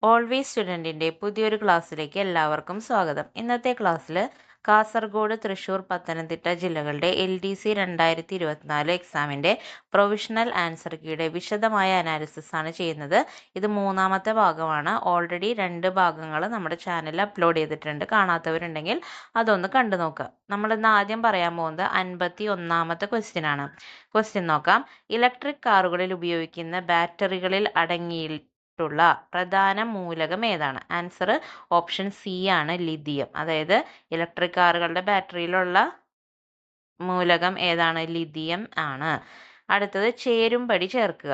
Always സ്റ്റുഡൻറ്റിൻ്റെ പുതിയൊരു ക്ലാസ്സിലേക്ക് എല്ലാവർക്കും സ്വാഗതം. ഇന്നത്തെ ക്ലാസ്സിൽ കാസർഗോഡ്, തൃശ്ശൂർ, പത്തനംതിട്ട ജില്ലകളുടെ LDC 2024 എക്സാമിൻ്റെ പ്രൊവിഷണൽ ആൻസർ കീയുടെ വിശദമായ അനാലിസിസ് ആണ് ചെയ്യുന്നത്. ഇത് മൂന്നാമത്തെ ഭാഗമാണ്. ഓൾറെഡി 2 ഭാഗങ്ങൾ നമ്മുടെ ചാനലിൽ അപ്ലോഡ് ചെയ്തിട്ടുണ്ട്. കാണാത്തവരുണ്ടെങ്കിൽ അതൊന്ന് കണ്ടു നോക്കുക. നമ്മളിന്ന് ആദ്യം പറയാൻ പോകുന്നത് 51ാമത്തെ ക്വസ്റ്റ്യൻ ആണ്. ക്വസ്റ്റ്യൻ നോക്കാം. ഇലക്ട്രിക് കാറുകളിൽ ഉപയോഗിക്കുന്ന ബാറ്ററികളിൽ അടങ്ങിയിട്ടുള്ള പ്രധാന മൂലകം ഏതാണ്? ആൻസർ ഓപ്ഷൻ സി ആണ്, ലിഥിയം. അതായത് ഇലക്ട്രിക് കാറുകളുടെ ബാറ്ററിയിലുള്ള മൂലകം ഏതാണ്? ലിഥിയം ആണ്. അടുത്തത് ചേരുംപടി ചേർക്കുക.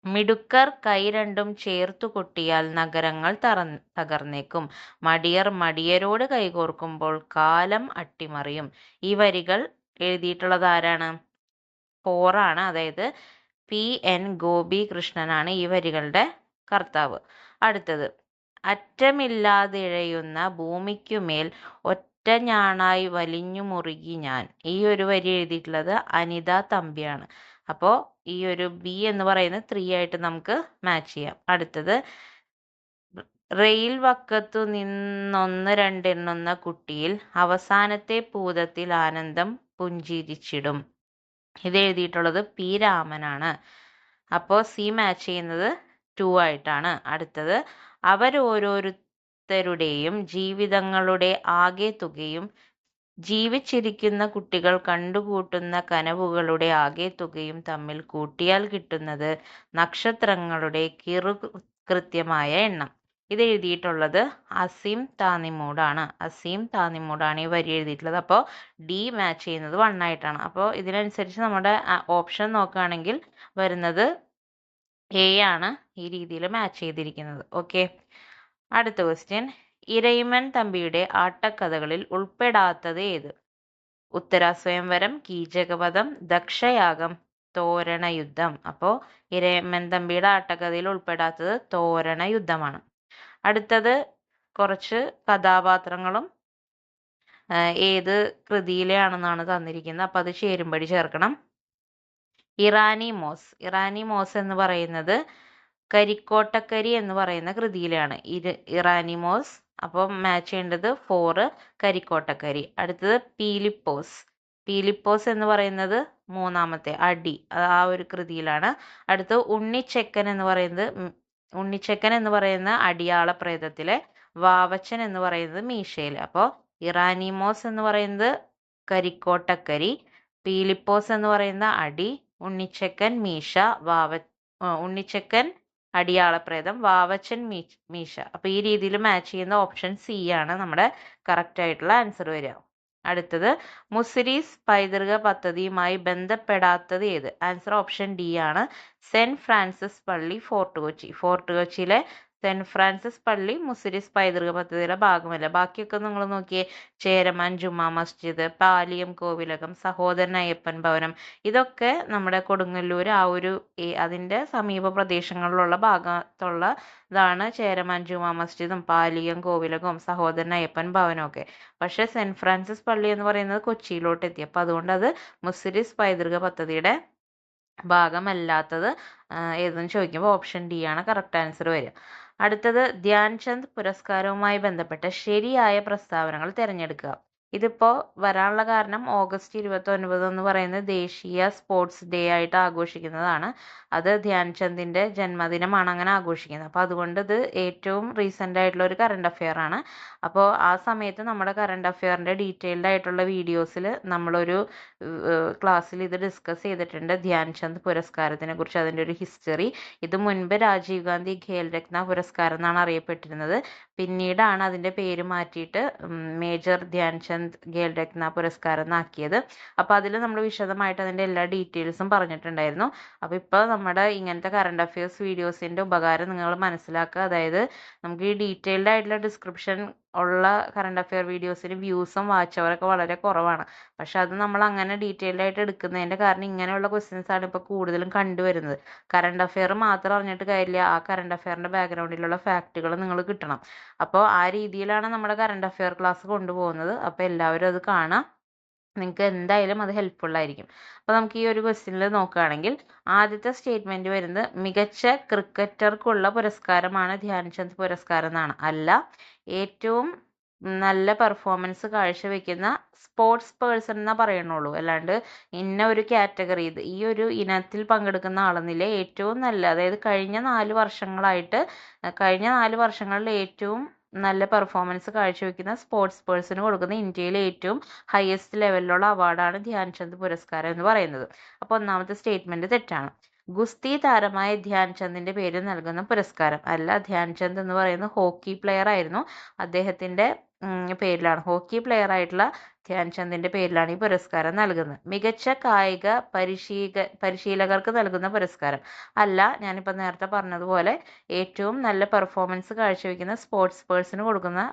മിടുക്കർ കൈ രണ്ടും ചേർത്തു കൊട്ടിയാൽ നഗരങ്ങൾ തകർന്നേക്കും. മടിയർ മടിയരോട് കൈകോർക്കുമ്പോൾ കാലം അട്ടിമറിയും. ഈ വരികൾ എഴുതിയിട്ടുള്ളത് ആരാണ്? പോറാണ്. അതായത് PN ഗോപി കൃഷ്ണനാണ് ഈ വരികളുടെ കർത്താവ്. അടുത്തത്, അറ്റമില്ലാതിഴയുന്ന ഭൂമിക്കുമേൽ ഒറ്റ ഞാണായി വലിഞ്ഞു മുറുകി ഞാൻ. ഈ ഒരു വരി എഴുതിയിട്ടുള്ളത് അനിത തമ്പിയാണ്. അപ്പോൾ ഈ ഒരു ബി എന്ന് പറയുന്നത് 3 ആയിട്ട് നമുക്ക് മാച്ച് ചെയ്യാം. അടുത്തത്, റെയിൽ വക്കത്തു നിന്നൊന്ന് രണ്ടെണ്ണുന്ന കുട്ടിയിൽ അവസാനത്തെ പൂതത്തിൽ ആനന്ദം പുഞ്ചിരിച്ചിടും. ഇത് എഴുതിയിട്ടുള്ളത് P രാമനാണ്. അപ്പോൾ സി മാച്ച് ചെയ്യുന്നത് 2 ആയിട്ടാണ്. അടുത്തത്, അവരോരോരുത്തരുടെയും ജീവിതങ്ങളുടെ ആകെ തുകയും ജീവിച്ചിരിക്കുന്ന കുട്ടികൾ കണ്ടുകൂട്ടുന്ന കനവുകളുടെ ആകെ തുകയും തമ്മിൽ കൂട്ടിയാൽ കിട്ടുന്നത് നക്ഷത്രങ്ങളുടെ കൃത്യമായ എണ്ണം. ഇത് എഴുതിയിട്ടുള്ളത് അസീം താന്നിമൂടാണ്. അസീം താന്നിമൂടാണ് ഈ വരി എഴുതിയിട്ടുള്ളത്. അപ്പോൾ ഡി മാച്ച് ചെയ്യുന്നത് 1 ആയിട്ടാണ്. അപ്പോൾ ഇതിനനുസരിച്ച് നമ്മുടെ ഓപ്ഷൻ നോക്കുകയാണെങ്കിൽ വരുന്നത് എ ആണ് ഈ രീതിയിൽ മാച്ച് ചെയ്തിരിക്കുന്നത്. ഓക്കെ, അടുത്ത ക്വസ്റ്റ്യൻ, ഇരയിമൻ തമ്പിയുടെ ആട്ടക്കഥകളിൽ ഉൾപ്പെടാത്തത് ഏത്? ഉത്തരാസ്വയംവരം, കീചകവധം, ദക്ഷയാഗം, തോരണയുദ്ധം. അപ്പോൾ ഇരയിമൻ തമ്പിയുടെ ആട്ടക്കഥയിൽ ഉൾപ്പെടാത്തത് തോരണയുദ്ധമാണ്. അടുത്തത്, കുറച്ച് കഥാപാത്രങ്ങളും ഏത് കൃതിയിലാണെന്നാണ് തന്നിരിക്കുന്നത്. അപ്പോൾ അത് ചേരുംപടി ചേർക്കണം. ഇറാനി മോസ് എന്ന് പറയുന്നത് കരിക്കോട്ടക്കരി എന്ന് പറയുന്ന കൃതിയിലാണ് ഇറാനി മോസ്. അപ്പോൾ മാച്ച് ചെയ്യേണ്ടത് 4, കരിക്കോട്ടക്കരി. അടുത്തത് പീലിപ്പോസ് എന്ന് പറയുന്നത് 3ാമത്തെ അടി, ആ ഒരു കൃതിയിലാണ്. അടുത്തത് ഉണ്ണിച്ചെക്കൻ എന്ന് പറയുന്ന അടിയാള പ്രേതത്തിലെ, വാവച്ചൻ എന്ന് പറയുന്നത് മീശയിൽ. അപ്പോൾ ഇറാനിമോസ് എന്ന് പറയുന്നത് കരിക്കോട്ടക്കരി, പീലിപ്പോസ് എന്ന് പറയുന്ന അടി, ഉണ്ണിച്ചക്കൻ മീശ, ഉണ്ണിച്ചക്കൻ അടിയാളപ്രേതം, വാവച്ചൻ മീശ. അപ്പോൾ ഈ രീതിയിൽ മാച്ച് ചെയ്യുന്ന ഓപ്ഷൻ സി ആണ് നമ്മുടെ കറക്റ്റ് ആയിട്ടുള്ള ആൻസർ വരിക. അടുത്തത്, മുസിരീസ് പൈതൃക പദ്ധതിയുമായി ബന്ധപ്പെടാത്തത് ഏത്? ആൻസർ ഓപ്ഷൻ ഡി ആണ്, സെന്റ് ഫ്രാൻസിസ് പള്ളി, ഫോർട്ട് കൊച്ചി. ഫോർട്ട് കൊച്ചിയിലെ സെന്റ് ഫ്രാൻസിസ് പള്ളി മുസിരീസ് പൈതൃക പദ്ധതിയുടെ ഭാഗമല്ല. ബാക്കിയൊക്കെ നിങ്ങൾ നോക്കിയേ, ചേരമാൻ ജുമാ മസ്ജിദ്, പാലിയം കോവിലകം, സഹോദരൻ അയ്യപ്പൻ ഭവനം, ഇതൊക്കെ നമ്മുടെ കൊടുങ്ങല്ലൂർ ആ ഒരു അതിൻ്റെ സമീപ പ്രദേശങ്ങളിലുള്ള ഭാഗത്തുള്ളതാണ് ചേരമാൻ ജുമാ മസ്ജിദും പാലിയം കോവിലകവും സഹോദരൻ അയ്യപ്പൻ ഭവനവും ഒക്കെ. പക്ഷേ സെന്റ് ഫ്രാൻസിസ് പള്ളി എന്ന് പറയുന്നത് കൊച്ചിയിലോട്ട് എത്തി. അപ്പോൾ അതുകൊണ്ട് അത് മുസിരീസ് പൈതൃക പദ്ധതിയുടെ ഭാഗമല്ലാത്തത് ഏതെന്ന് ചോദിക്കുമ്പോൾ ഓപ്ഷൻ ഡി ആണ് കറക്റ്റ് ആൻസർ വരിക. അടുത്തത്, ധ്യാൻചന്ദ് പുരസ്കാരവുമായി ബന്ധപ്പെട്ട ശരിയായ പ്രസ്താവനകൾ തിരഞ്ഞെടുക്കുക. ഇതിപ്പോൾ വരാനുള്ള കാരണം ഓഗസ്റ്റ് 29 എന്ന് പറയുന്നത് ദേശീയ സ്പോർട്സ് ഡേ ആയിട്ട് ആഘോഷിക്കുന്നതാണ്. അത് ധ്യാൻചന്ദിൻ്റെ ജന്മദിനമാണ് അങ്ങനെ ആഘോഷിക്കുന്നത്. അപ്പോൾ അതുകൊണ്ട് ഇത് ഏറ്റവും റീസെൻ്റ് ആയിട്ടുള്ള ഒരു കറണ്ട് അഫെയർ ആണ്. അപ്പോൾ ആ സമയത്ത് നമ്മുടെ കറണ്ട് അഫെയറിൻ്റെ ഡീറ്റെയിൽഡ് ആയിട്ടുള്ള വീഡിയോസിൽ നമ്മളൊരു ക്ലാസ്സിൽ ഇത് ഡിസ്കസ് ചെയ്തിട്ടുണ്ട്. ധ്യാൻചന്ദ് പുരസ്കാരത്തിനെ കുറിച്ച്, അതിൻ്റെ ഒരു ഹിസ്റ്ററി. ഇത് മുൻപ് രാജീവ് ഗാന്ധി ഖേൽ രത്ന പുരസ്കാരം എന്നാണ് അറിയപ്പെട്ടിരുന്നത്. പിന്നീടാണ് അതിൻ്റെ പേര് മാറ്റിയിട്ട് മേജർ ധ്യാൻചന്ദ് ഖേൽ രത്ന പുരസ്കാരം എന്നാക്കിയത്. അപ്പോൾ അതിൽ നമ്മൾ വിശദമായിട്ട് അതിൻ്റെ എല്ലാ ഡീറ്റെയിൽസും പറഞ്ഞിട്ടുണ്ടായിരുന്നു. അപ്പോൾ ഇപ്പോൾ നമ്മുടെ ഇങ്ങനത്തെ കറണ്ട് അഫെയർസ് വീഡിയോസിൻ്റെ ഉപകാരം നിങ്ങൾ മനസ്സിലാക്കുക. അതായത് നമുക്ക് ഈ ഡീറ്റെയിൽഡ് ആയിട്ടുള്ള ഡിസ്ക്രിപ്ഷൻ ഉള്ള കറണ്ട് അഫെയർ വീഡിയോസിന് വ്യൂസും വാച്ച് അവറൊക്കെ വളരെ കുറവാണ്. പക്ഷെ അത് നമ്മൾ അങ്ങനെ ഡീറ്റെയിൽഡ് ആയിട്ട് എടുക്കുന്നതിൻ്റെ കാരണം ഇങ്ങനെയുള്ള ക്വസ്റ്റ്യൻസ് ആണ് ഇപ്പോൾ കൂടുതലും കണ്ടുവരുന്നത്. കറണ്ട് അഫെയർ മാത്രം അറിഞ്ഞിട്ട് കാര്യമില്ല, ആ കറണ്ട് അഫെയറിൻ്റെ ബാക്ക്ഗ്രൗണ്ടിലുള്ള ഫാക്റ്റുകൾ നിങ്ങൾ കിട്ടണം. അപ്പോൾ ആ രീതിയിലാണ് നമ്മുടെ കറണ്ട് അഫെയർ ക്ലാസ് കൊണ്ടുപോകുന്നത്. അപ്പോൾ എല്ലാവരും അത് കാണാം. നിങ്ങൾക്ക് എന്തായാലും അത് ഹെൽപ്ഫുൾ ആയിരിക്കും. അപ്പോൾ നമുക്ക് ഈ ഒരു ക്വസ്റ്റ്യനിൽ നോക്കുകയാണെങ്കിൽ ആദ്യത്തെ സ്റ്റേറ്റ്മെന്റ് വരുന്നത് മികച്ച ക്രിക്കറ്റർക്കുള്ള പുരസ്കാരമാണ് ധ്യാൻചന്ദ് പുരസ്കാരം എന്നാണ്. അല്ല, ഏറ്റവും നല്ല പെർഫോമൻസ് കാഴ്ചവെക്കുന്ന സ്പോർട്സ് പേഴ്സൺ എന്നാ പറയണുള്ളൂ. അല്ലാണ്ട് ഇന്ന ഒരു കാറ്റഗറി, ഈ ഒരു ഇനത്തിൽ പങ്കെടുക്കുന്ന ആളെന്നില്ല. ഏറ്റവും നല്ല, അതായത് കഴിഞ്ഞ 4 വർഷങ്ങളിൽ ഏറ്റവും നല്ല പെർഫോമൻസ് കാഴ്ചവെക്കുന്ന സ്പോർട്സ് പേഴ്സണ് കൊടുക്കുന്ന ഇന്ത്യയിലെ ഏറ്റവും ഹയസ്റ്റ് ലെവലിലുള്ള അവാർഡാണ് ധ്യാൻചന്ദ് പുരസ്കാരം എന്ന് പറയുന്നത്. അപ്പോൾ ഒന്നാമത്തെ സ്റ്റേറ്റ്മെന്റ് തെറ്റാണ്. ഗുസ്തി താരമായ ധ്യാൻചന്ദിന്റെ പേരിൽ നൽകുന്ന പുരസ്കാരം. അല്ല, ധ്യാൻചന്ദ് എന്ന് പറയുന്നത് ഹോക്കി പ്ലെയർ ആയിരുന്നു. അദ്ദേഹത്തിന്റെ പേരിലാണ്, ഹോക്കി പ്ലെയർ ആയിട്ടുള്ള ധ്യാൻചന്ദിന്റെ പേരിലാണ് ഈ പുരസ്കാരം നൽകുന്നത്. മികച്ച കായിക പരിശീലകർക്ക് നൽകുന്ന പുരസ്കാരം. അല്ല, ഞാനിപ്പോൾ നേരത്തെ പറഞ്ഞതുപോലെ ഏറ്റവും നല്ല പെർഫോമൻസ് കാഴ്ചവെക്കുന്ന സ്പോർട്സ് പേഴ്സണ് കൊടുക്കുന്ന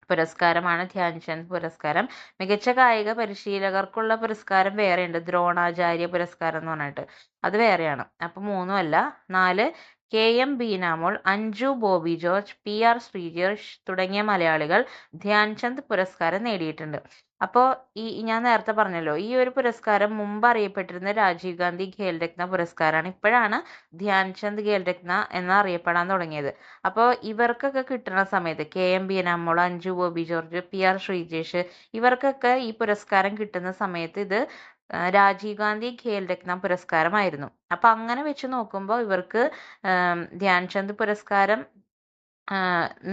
പുരസ്കാരമാണ് ധ്യാൻചന്ദ് പുരസ്കാരം. മികച്ച കായിക പരിശീലകർക്കുള്ള പുരസ്കാരം വേറെയുണ്ട്, ദ്രോണാചാര്യ പുരസ്കാരം എന്ന് പറഞ്ഞിട്ട്, അത് വേറെയാണ്. അപ്പൊ 3 അല്ല. 4, KM Beenamol, Anju Bobby George, PR Sreejesh തുടങ്ങിയ മലയാളികൾ ധ്യാൻചന്ദ് പുരസ്കാരം നേടിയിട്ടുണ്ട്. അപ്പോൾ ഞാൻ നേരത്തെ പറഞ്ഞല്ലോ, ഈ ഒരു പുരസ്കാരം മുമ്പ് അറിയപ്പെട്ടിരുന്ന രാജീവ് ഗാന്ധി ഖേൽരത്ന പുരസ്കാരമാണ്. ഇപ്പോഴാണ് ധ്യാൻചന്ദ് ഖേൽരത്ന എന്ന് അറിയപ്പെടാൻ തുടങ്ങിയത്. അപ്പോൾ ഇവർക്കൊക്കെ കിട്ടുന്ന സമയത്ത് KM Beenamol, Anju Bobby George, PR Sreejesh, ഇവർക്കൊക്കെ ഈ പുരസ്കാരം കിട്ടുന്ന സമയത്ത് ഇത് രാജീവ് ഗാന്ധി ഖേൽരത്ന പുരസ്കാരമായിരുന്നു. അപ്പൊ അങ്ങനെ വെച്ച് നോക്കുമ്പോൾ ഇവർക്ക് ധ്യാൻചന്ദ് പുരസ്കാരം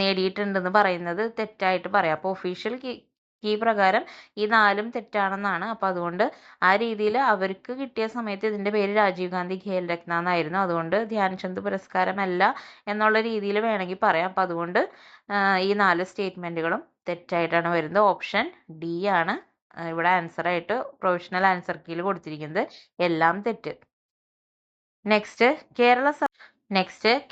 നേടിയിട്ടുണ്ടെന്ന് പറയുന്നത് തെറ്റായിട്ട് പറയാം. അപ്പോൾ ഒഫീഷ്യൽ കീ പ്രകാരം ഈ 4 തെറ്റാണെന്നാണ്. അപ്പൊ അതുകൊണ്ട് ആ രീതിയിൽ അവർക്ക് കിട്ടിയ സമയത്ത് ഇതിന്റെ പേര് രാജീവ് ഗാന്ധി ഖേൽരത്ന എന്നായിരുന്നു. അതുകൊണ്ട് ധ്യാൻചന്ദ് പുരസ്കാരമല്ല എന്നുള്ള രീതിയിൽ വേണമെങ്കിൽ പറയാം. അപ്പൊ അതുകൊണ്ട് ഈ 4 സ്റ്റേറ്റ്മെന്റുകളും തെറ്റായിട്ടാണ് വരുന്നത്. ഓപ്ഷൻ D ആണ് ഇവിടെ ആൻസർ ആയിട്ട് പ്രൊവിഷണൽ ആൻസർ കീയിൽ കൊടുത്തിരിക്കുന്നത്. എല്ലാം തെറ്റ്. നെക്സ്റ്റ്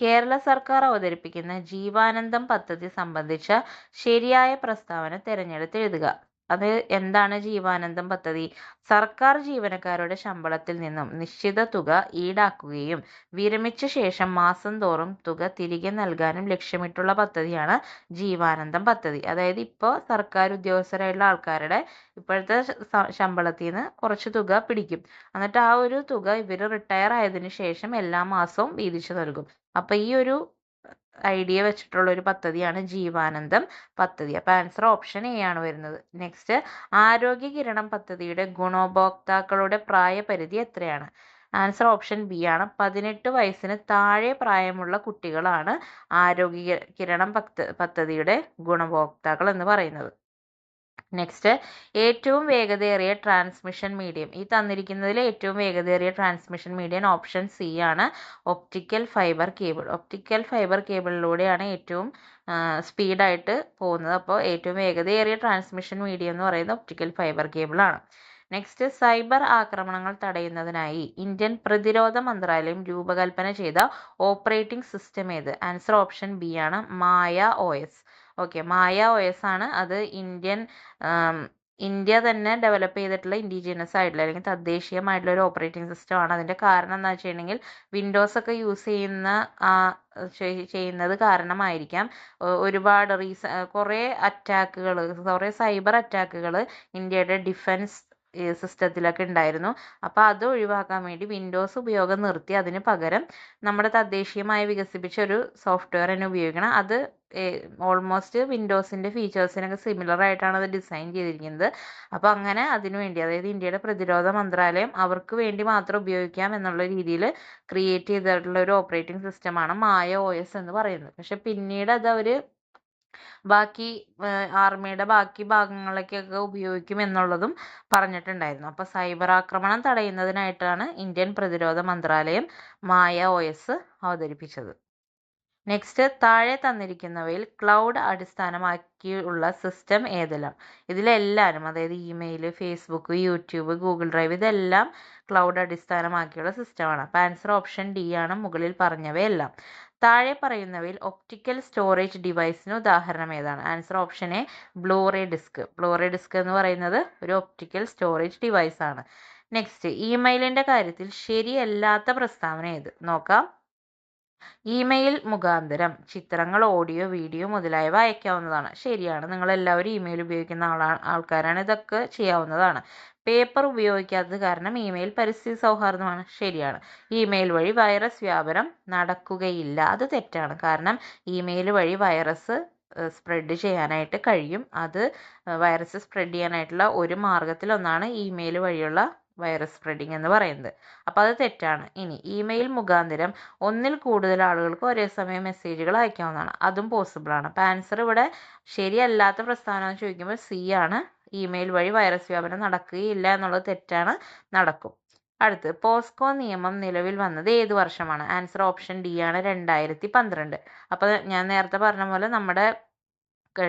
കേരള സർക്കാർ അവതരിപ്പിക്കുന്ന ജീവാനന്ദം പദ്ധതി സംബന്ധിച്ച ശരിയായ പ്രസ്താവന തിരഞ്ഞെടുത്ത് എഴുതുക. അത് എന്താണ് ജീവാനന്ദം പദ്ധതി? സർക്കാർ ജീവനക്കാരുടെ ശമ്പളത്തിൽ നിന്നും നിശ്ചിത തുക ഈടാക്കുകയും വിരമിച്ച ശേഷം മാസം തോറും തുക തിരികെ നൽകാനും ലക്ഷ്യമിട്ടുള്ള പദ്ധതിയാണ് ജീവാനന്ദം പദ്ധതി. അതായത് ഇപ്പോൾ സർക്കാർ ഉദ്യോഗസ്ഥരായിട്ടുള്ള ആൾക്കാരുടെ ഇപ്പോഴത്തെ ശമ്പളത്തിൽ നിന്ന് കുറച്ച് തുക പിടിക്കും. എന്നിട്ട് ആ ഒരു തുക ഇവർ റിട്ടയർ ആയതിനു ശേഷം എല്ലാ മാസവും വീതിച്ചു നൽകും. അപ്പൊ ഈ ഒരു ഐഡിയ വെച്ചിട്ടുള്ള ഒരു പദ്ധതിയാണ് ജീവാനന്ദം പദ്ധതി. അപ്പൊ ആൻസർ ഓപ്ഷൻ A ആണ് വരുന്നത്. നെക്സ്റ്റ്, ആരോഗ്യ കിരണം പദ്ധതിയുടെ ഗുണഭോക്താക്കളുടെ പ്രായപരിധി എത്രയാണ്? ആൻസർ ഓപ്ഷൻ B ആണ്. 18 വയസ്സിന് താഴെ പ്രായമുള്ള കുട്ടികളാണ് ആരോഗ്യ കിരണം പദ്ധതിയുടെ ഗുണഭോക്താക്കൾ എന്ന് പറയുന്നത്. നെക്സ്റ്റ്, ഏറ്റവും വേഗതയേറിയ ട്രാൻസ്മിഷൻ മീഡിയം. ഈ തന്നിരിക്കുന്നതിൽ ഏറ്റവും വേഗതയേറിയ ട്രാൻസ്മിഷൻ മീഡിയം ഓപ്ഷൻ C ആണ്, optical fibre cable. Optical fibre കേബിളിലൂടെയാണ് ഏറ്റവും സ്പീഡായിട്ട് പോകുന്നത്. അപ്പോൾ ഏറ്റവും വേഗതയേറിയ ട്രാൻസ്മിഷൻ മീഡിയം എന്ന് പറയുന്നത് ഒപ്റ്റിക്കൽ ഫൈബർ കേബിൾ ആണ്. നെക്സ്റ്റ്, സൈബർ ആക്രമണങ്ങൾ തടയുന്നതിനായി ഇന്ത്യൻ പ്രതിരോധ മന്ത്രാലയം രൂപകൽപ്പന ചെയ്ത ഓപ്പറേറ്റിംഗ് സിസ്റ്റം ഏത്? ആൻസർ ഓപ്ഷൻ B ആണ്, മായ OS. ഓക്കെ, മായ OS ആണ്. അത് ഇന്ത്യ തന്നെ ഡെവലപ്പ് ചെയ്തിട്ടുള്ള ഇൻഡിജിനസ് ആയിട്ടുള്ള അല്ലെങ്കിൽ തദ്ദേശീയമായിട്ടുള്ള ഒരു ഓപ്പറേറ്റിംഗ് സിസ്റ്റം ആണ്. അതിന്റെ കാരണം എന്താ വെച്ചിട്ടുണ്ടെങ്കിൽ വിൻഡോസ് ഒക്കെ യൂസ് ചെയ്യുന്നത് കാരണമായിരിക്കാം ഒരുപാട് കുറേ സൈബർ അറ്റാക്കുകൾ ഇന്ത്യയുടെ ഡിഫൻസ് സിസ്റ്റത്തിലൊക്കെ ഉണ്ടായിരുന്നു. അപ്പോൾ അത് ഒഴിവാക്കാൻ വേണ്ടി വിൻഡോസ് ഉപയോഗം നിർത്തി അതിന് പകരം നമ്മുടെ തദ്ദേശീയമായി വികസിപ്പിച്ച ഒരു സോഫ്റ്റ്വെയർ തന്നെ ഉപയോഗിക്കണം. അത് ഓൾമോസ്റ്റ് വിൻഡോസിന്റെ ഫീച്ചേഴ്സിനൊക്കെ സിമിലർ ആയിട്ടാണ് അത് ഡിസൈൻ ചെയ്തിരിക്കുന്നത്. അപ്പോൾ അങ്ങനെ അതിനുവേണ്ടി, അതായത് ഇന്ത്യയുടെ പ്രതിരോധ മന്ത്രാലയം അവർക്ക് വേണ്ടി മാത്രം ഉപയോഗിക്കാം എന്നുള്ള രീതിയിൽ ക്രിയേറ്റ് ചെയ്തിട്ടുള്ള ഒരു ഓപ്പറേറ്റിംഗ് സിസ്റ്റമാണ് മായ OS എന്ന് പറയുന്നത്. പക്ഷെ പിന്നീട് അത് അവര് ബാക്കി ആർമിയുടെ ബാക്കി ഭാഗങ്ങളിലേക്കൊക്കെ ഉപയോഗിക്കും എന്നുള്ളതും പറഞ്ഞിട്ടുണ്ടായിരുന്നു. അപ്പൊ സൈബർ ആക്രമണം തടയുന്നതിനായിട്ടാണ് ഇന്ത്യൻ പ്രതിരോധ മന്ത്രാലയം മായ OS അവതരിപ്പിച്ചത്. നെക്സ്റ്റ്, താഴെ തന്നിരിക്കുന്നവയിൽ ക്ലൗഡ് അടിസ്ഥാനമാക്കിയുള്ള സിസ്റ്റം ഏതെല്ലാം? ഇതിലെല്ലാവരും, അതായത് email, Facebook, YouTube, Google drive, ഇതെല്ലാം ക്ലൗഡ് അടിസ്ഥാനമാക്കിയുള്ള സിസ്റ്റമാണ്. അപ്പോൾ ആൻസർ ഓപ്ഷൻ D ആണ്, മുകളിൽ പറഞ്ഞവയെല്ലാം. താഴെ പറയുന്നവയിൽ ഒപ്റ്റിക്കൽ സ്റ്റോറേജ് ഡിവൈസിന് ഉദാഹരണം ഏതാണ്? Answer option A, Blu-ray disc. Blu-ray disc എന്ന് പറയുന്നത് ഒരു ഒപ്റ്റിക്കൽ സ്റ്റോറേജ് ഡിവൈസ് ആണ്. നെക്സ്റ്റ്, ഇമെയിലിന്റെ കാര്യത്തിൽ ശരിയല്ലാത്ത പ്രസ്താവന ഏത്? നോക്കാം. ഇമെയിൽ മുഖാന്തരം ചിത്രങ്ങൾ, ഓഡിയോ, വീഡിയോ മുതലായവ അയക്കാവുന്നതാണ്. ശരിയാണ്. നിങ്ങളെല്ലാവരും ഇമെയിൽ ഉപയോഗിക്കുന്ന ആൾക്കാരാണ്. ഇതൊക്കെ ചെയ്യാവുന്നതാണ്. പേപ്പർ ഉപയോഗിക്കാത്തത് കാരണം ഇമെയിൽ പരിസ്ഥിതി സൗഹാർദ്ദമാണ്. ശരിയാണ്. ഇമെയിൽ വഴി വൈറസ് വ്യാപനം നടക്കുകയില്ല. അത് തെറ്റാണ്. കാരണം ഇമെയിൽ വഴി വൈറസ് സ്പ്രെഡ് ചെയ്യാനായിട്ട് കഴിയും. അത് വൈറസ് സ്പ്രെഡ് ചെയ്യാനായിട്ടുള്ള ഒരു മാർഗത്തിലൊന്നാണ് ഇമെയിൽ വഴിയുള്ള വൈറസ് സ്പ്രെഡിങ് എന്ന് പറയുന്നത്. അപ്പോൾ അത് തെറ്റാണ്. ഇനി ഇമെയിൽ മുഖാന്തരം ഒന്നിൽ കൂടുതൽ ആളുകൾക്ക് ഒരേ സമയം മെസ്സേജുകൾ അയക്കാവുന്നതാണ്. അതും പോസിബിൾ ആണ്. അപ്പോൾ ആൻസർ ഇവിടെ ശരിയല്ലാത്ത പ്രസ്താവന എന്ന് ചോദിക്കുമ്പോൾ സി ആണ്. ഇമെയിൽ വഴി വൈറസ് വ്യാപനം നടക്കുകയില്ല എന്നുള്ളത് തെറ്റാണ്. നടക്കും. അടുത്ത്, പോസ്കോ നിയമം നിലവിൽ വന്നത് ഏത് വർഷമാണ്? ആൻസർ ഓപ്ഷൻ ഡി ആണ്, 2012. അപ്പോൾ ഞാൻ നേരത്തെ പറഞ്ഞ പോലെ നമ്മുടെ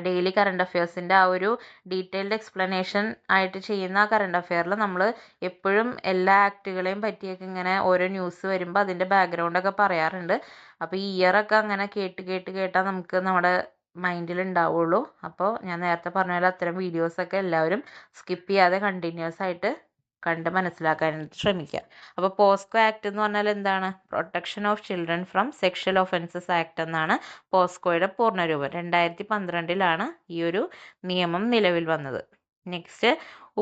ഡെയിലി കറണ്ട് അഫയേഴ്സിൻ്റെ ആ ഒരു ഡീറ്റെയിൽഡ് എക്സ്പ്ലനേഷൻ ആയിട്ട് ചെയ്യുന്ന ആ കറണ്ട് അഫെയറിൽ നമ്മൾ എപ്പോഴും എല്ലാ ആക്റ്റുകളെയും പറ്റിയൊക്കെ ഇങ്ങനെ ഓരോ ന്യൂസ് വരുമ്പോൾ അതിൻ്റെ ബാക്ക്ഗ്രൗണ്ടൊക്കെ പറയാറുണ്ട്. അപ്പോൾ ഈ ഇയറൊക്കെ അങ്ങനെ കേട്ടാൽ നമുക്ക് നമ്മുടെ മൈൻഡിൽ ഉണ്ടാവുള്ളൂ. അപ്പോൾ ഞാൻ നേരത്തെ പറഞ്ഞ പോലെ അത്തരം വീഡിയോസൊക്കെ എല്ലാവരും സ്കിപ്പ് ചെയ്യാതെ കണ്ടിന്യൂസ് ആയിട്ട് കണ്ട് മനസ്സിലാക്കാനായിട്ട് ശ്രമിക്കുക. അപ്പോൾ പോസ്കോ ആക്ട് എന്ന് പറഞ്ഞാൽ എന്താണ്? Protection of children from sexual offences act എന്നാണ് പോസ്കോയുടെ പൂർണ്ണരൂപം. 2012 ഈ ഒരു നിയമം നിലവിൽ വന്നത്. നെക്സ്റ്റ്,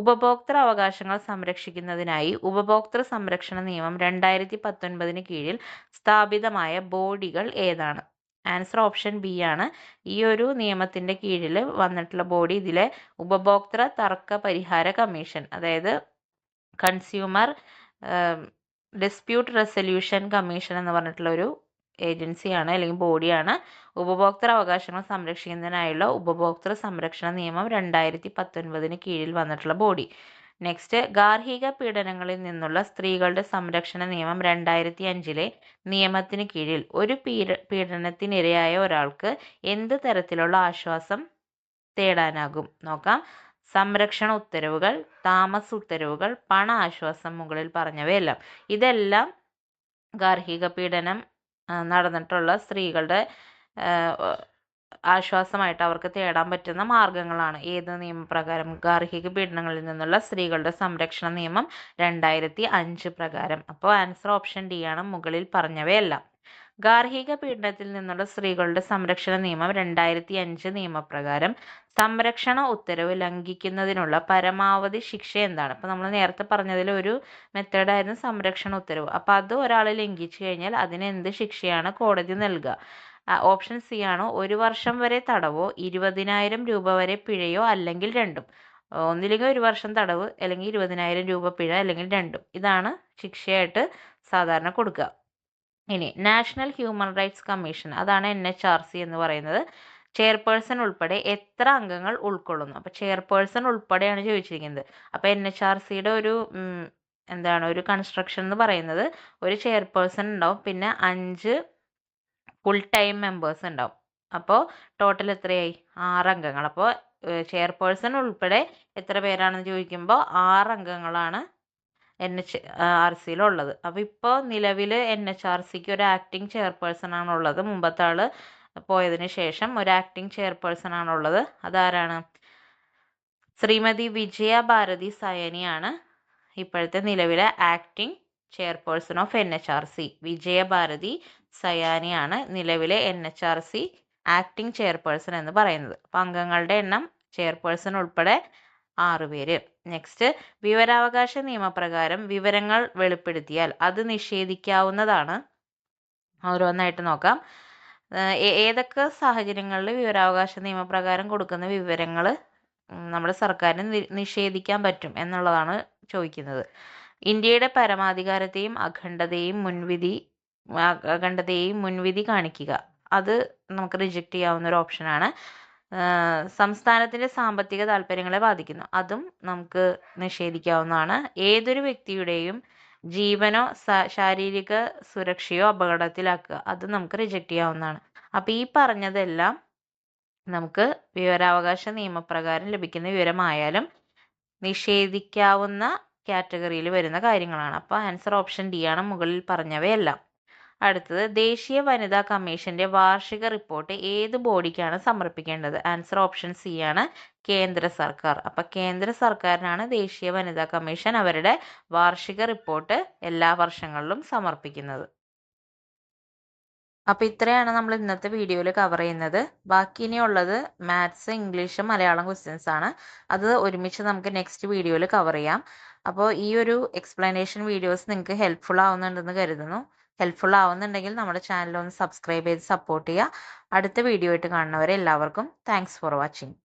ഉപഭോക്തൃ അവകാശങ്ങൾ സംരക്ഷിക്കുന്നതിനായി ഉപഭോക്തൃ സംരക്ഷണ നിയമം 2019 കീഴിൽ സ്ഥാപിതമായ ബോഡികൾ ഏതാണ്? ആൻസർ ഓപ്ഷൻ ബി ആണ്. ഈ ഒരു നിയമത്തിൻ്റെ കീഴിൽ വന്നിട്ടുള്ള ബോഡി ഇതിലെ ഉപഭോക്തൃ തർക്ക പരിഹാര കമ്മീഷൻ, അതായത് കൺസ്യൂമർ ഡിസ്പ്യൂട്ട് റെസൊല്യൂഷൻ കമ്മീഷൻ എന്ന് പറഞ്ഞിട്ടുള്ള ഒരു ഏജൻസിയാണ് അല്ലെങ്കിൽ ബോഡിയാണ്. ഉപഭോക്തൃ അവകാശങ്ങൾ സംരക്ഷിക്കുന്നതിനായുള്ള ഉപഭോക്തൃ സംരക്ഷണ നിയമം 2019 കീഴിൽ വന്നിട്ടുള്ള ബോഡി. നെക്സ്റ്റ്, ഗാർഹിക പീഡനങ്ങളിൽ നിന്നുള്ള സ്ത്രീകളുടെ സംരക്ഷണ നിയമം 2005 നിയമത്തിന് കീഴിൽ ഒരു പീഡനത്തിനിരയായ ഒരാൾക്ക് എന്ത് തരത്തിലുള്ള ആശ്വാസം തേടാനാകും? നോക്കാം. സംരക്ഷണ ഉത്തരവുകൾ, താമസ ഉത്തരവുകൾ, പണ ആശ്വാസം, മുകളിൽ പറഞ്ഞവയെല്ലാം. ഇതെല്ലാം ഗാർഹിക പീഡനം നടന്നിട്ടുള്ള സ്ത്രീകളുടെ ആശ്വാസമായിട്ട് അവർക്ക് തേടാൻ പറ്റുന്ന മാർഗങ്ങളാണ്. ഏത് നിയമപ്രകാരം? ഗാർഹിക പീഡനങ്ങളിൽ നിന്നുള്ള സ്ത്രീകളുടെ സംരക്ഷണ നിയമം 2005 പ്രകാരം. അപ്പോൾ ആൻസർ ഓപ്ഷൻ ഡി ആണ്, മുകളിൽ പറഞ്ഞവയെല്ലാം. ഗാർഹിക പീഡനത്തിൽ നിന്നുള്ള സ്ത്രീകളുടെ സംരക്ഷണ നിയമം 2005 നിയമപ്രകാരം സംരക്ഷണ ഉത്തരവ് ലംഘിക്കുന്നതിനുള്ള പരമാവധി ശിക്ഷ എന്താണ്? അപ്പോൾ നമ്മൾ നേരത്തെ പറഞ്ഞതിൽ ഒരു മെത്തേഡായിരുന്നു സംരക്ഷണ ഉത്തരവ്. അപ്പോൾ അത് ഒരാൾ ലംഘിച്ചു കഴിഞ്ഞാൽ അതിന് എന്ത് ശിക്ഷയാണ് കോടതി നൽകുക? ഓപ്ഷൻ സി ആണ്, 1 വർഷം വരെ തടവോ 20,000 രൂപ വരെ പിഴയോ അല്ലെങ്കിൽ രണ്ടും. ഒന്നില്ലെങ്കിൽ 1 വർഷം തടവ്, അല്ലെങ്കിൽ 20,000 രൂപ പിഴ, അല്ലെങ്കിൽ രണ്ടും. ഇതാണ് ശിക്ഷയായിട്ട് സാധാരണ കൊടുക്കുക. ഇനി നാഷണൽ ഹ്യൂമൻ റൈറ്റ്സ് കമ്മീഷൻ, അതാണ് NHRC എന്ന് പറയുന്നത്. ചെയർപേഴ്സൺ ഉൾപ്പെടെ എത്ര അംഗങ്ങൾ ഉൾക്കൊള്ളുന്നു? അപ്പോൾ ചെയർപേഴ്സൺ ഉൾപ്പെടെയാണ് ചോദിച്ചിരിക്കുന്നത്. അപ്പോൾ NHRCയുടെ ഒരു കൺസ്ട്രക്ഷൻ എന്ന് പറയുന്നത് ഒരു ചെയർപേഴ്സൺ ഉണ്ടാവും, പിന്നെ 5 ഫുൾ ടൈം മെമ്പേഴ്സ് ഉണ്ടാവും. അപ്പോൾ ടോട്ടൽ എത്രയായി? 6 അംഗങ്ങൾ. അപ്പോൾ ചെയർപേഴ്സൺ ഉൾപ്പെടെ എത്ര പേരാണെന്ന് ചോദിക്കുമ്പോൾ 6 അംഗങ്ങളാണ് NHRCയിലുള്ളത്. അപ്പോൾ ഇപ്പോൾ നിലവിൽ NHRCക്ക് ഒരു ആക്ടിംഗ് ചെയർപേഴ്സൺ ആണുള്ളത്. മുമ്പത്തെ ആൾ പോയതിന് ശേഷം ഒരു ആക്ടിംഗ് ചെയർപേഴ്സൺ ആണുള്ളത്. അതാരാണ്? ശ്രീമതി വിജയ ഭാരതി സയാനിയാണ് ഇപ്പോഴത്തെ നിലവിലെ ആക്ടിംഗ് ചെയർപേഴ്സൺ ഓഫ് NHRC. വിജയ ഭാരതി സയാനിയാണ് നിലവിലെ NHRC ആക്ടിംഗ് ചെയർപേഴ്സൺ എന്ന് പറയുന്നത്. അപ്പം അംഗങ്ങളുടെ എണ്ണം ചെയർപേഴ്സൺ ഉൾപ്പെടെ 6 പേര്. നെക്സ്റ്റ്, വിവരാവകാശ നിയമപ്രകാരം വിവരങ്ങൾ വെളിപ്പെടുത്തിയാൽ അത് നിഷേധിക്കാവുന്നതാണ്. ഓരോന്നായിട്ട് നോക്കാം. ഏതൊക്കെ സാഹചര്യങ്ങളിൽ വിവരാവകാശ നിയമപ്രകാരം കൊടുക്കുന്ന വിവരങ്ങൾ നമ്മുടെ സർക്കാരിന് നിഷേധിക്കാൻ പറ്റും എന്നുള്ളതാണ് ചോദിക്കുന്നത്. ഇന്ത്യയുടെ പരമാധികാരത്തെയും അഖണ്ഡതയെയും മുൻവിധി കാണിക്കുക, അത് നമുക്ക് റിജക്റ്റ് ചെയ്യാവുന്ന ഒരു ഓപ്ഷനാണ്. സംസ്ഥാനത്തിൻ്റെ സാമ്പത്തിക താല്പര്യങ്ങളെ ബാധിക്കുന്നു, അതും നമുക്ക് നിഷേധിക്കാവുന്നതാണ്. ഏതൊരു വ്യക്തിയുടെയും ജീവനോ ശാരീരിക സുരക്ഷയോ അപകടത്തിലാക്കുക, അത് നമുക്ക് റിജക്റ്റ് ചെയ്യാവുന്നതാണ്. അപ്പോൾ ഈ പറഞ്ഞതെല്ലാം നമുക്ക് വിവരാവകാശ നിയമപ്രകാരം ലഭിക്കുന്ന വിവരമായാലും നിഷേധിക്കാവുന്ന കാറ്റഗറിയിൽ വരുന്ന കാര്യങ്ങളാണ്. അപ്പോൾ ആൻസർ ഓപ്ഷൻ ഡി ആണ്, മുകളിൽ പറഞ്ഞവയെല്ലാം. അടുത്തത്, ദേശീയ വനിതാ കമ്മീഷന്റെ വാർഷിക റിപ്പോർട്ട് ഏത് ബോഡിക്കാണ് സമർപ്പിക്കേണ്ടത്? ആൻസർ ഓപ്ഷൻ സി ആണ്, കേന്ദ്ര സർക്കാർ. അപ്പം കേന്ദ്ര സർക്കാരിനാണ് ദേശീയ വനിതാ കമ്മീഷൻ അവരുടെ വാർഷിക റിപ്പോർട്ട് എല്ലാ വർഷങ്ങളിലും സമർപ്പിക്കുന്നത്. അപ്പോൾ ഇത്രയാണ് നമ്മൾ ഇന്നത്തെ വീഡിയോയിൽ കവർ ചെയ്യുന്നത്. ബാക്കി ഇനിയുള്ളത് മാത്സ്, ഇംഗ്ലീഷ്, മലയാളം ക്വസ്റ്റ്യൻസ് ആണ്. അത് ഒരുമിച്ച് നമുക്ക് നെക്സ്റ്റ് വീഡിയോയിൽ കവർ ചെയ്യാം. അപ്പോൾ ഈ ഒരു എക്സ്പ്ലനേഷൻ വീഡിയോസ് നിങ്ങൾക്ക് ഹെൽപ്ഫുൾ ആവുന്നുണ്ടെന്ന് കരുതുന്നു. ഹെൽപ്ഫുൾ ആവുന്നുണ്ടെങ്കിൽ നമ്മുടെ ചാനൽ ഒന്ന് സബ്സ്ക്രൈബ് ചെയ്ത് സപ്പോർട്ട് ചെയ്യുക. അടുത്ത വീഡിയോ ആയിട്ട് കാണുന്നവരെ എല്ലാവർക്കും താങ്ക്സ് ഫോർ വാച്ചിങ്.